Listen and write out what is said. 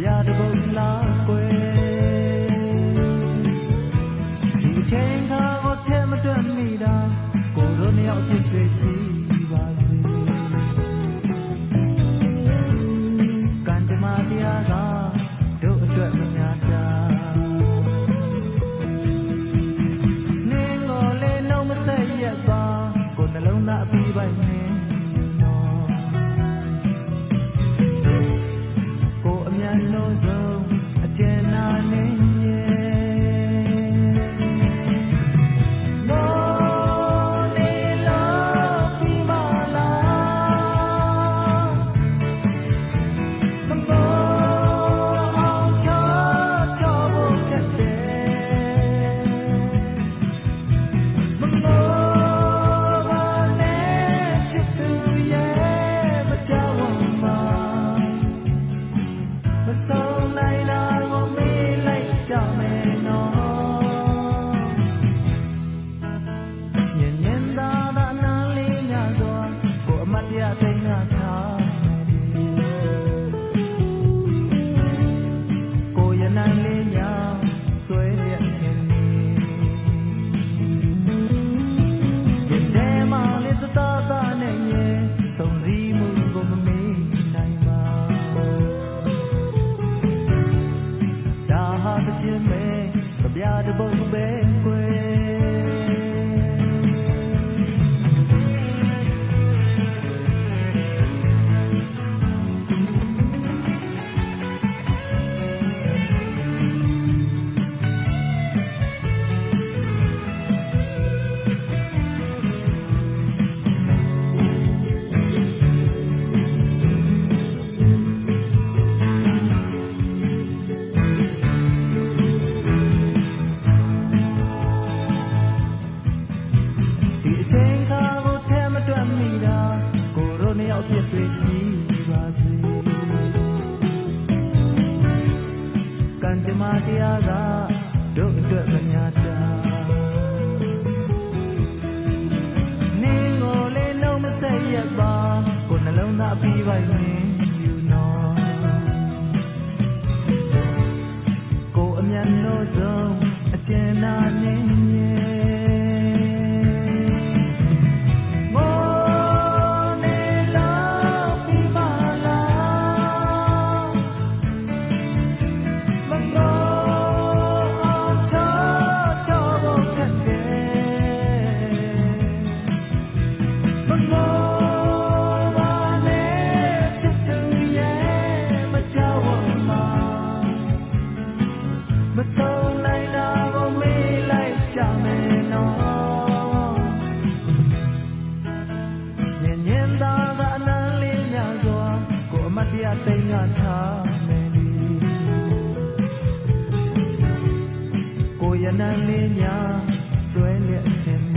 ဗျာတပုတ်လာကွယ်ဒီချိန်ခါကိုထဲမတွက်မိတာကိုတို့နှစ်ယောက်အဖြစ်တွေ့ရှိပါစေကံကြမ္မာတရားကတို့အတွက်မများတာနင်းကိုလေးလုံးမဆက်ရက်ပါကိုနှလုံးသားအပြီးပိုင်နေဆုံးနိုင်တာကိုမေးလိုက်ကြမယ်နော်ညဉ့်ညဉ့်သာသာနားလေးညစွာကိုအမတ်တရားသိငါထားမယ်ကိုရနိုင်လေးညဆွဲရခင်နေဒီထဲမှာလေးသာသာနဲ့ညဲစုံစည်းမှုကိုမမေးနိုင်ပါခြင်းပဲကြပြတပုတ်ပဲကွယ်ပြည့်တွေ့ရှိပါစေကံကြမ္မာတရားကတို့အတွက်မများတာနင်းကိုလေးလုံးမဆက်ရက်ပါကိုနှလုံးသားပြီးပိုင်နေယူနော်ကိုအမြန်လို့ဆုံးအကျဉ်းနာနေမဆုံးနိုင်တာကိုမေးလိုက်ကြမယ်နော်ညဉ့်ညဉ့်သာသာအနံလေးများစွာကိုအမတ်တရားသိငါထားမယ်ကိုရနံလေးများဆွဲလျက်ထင်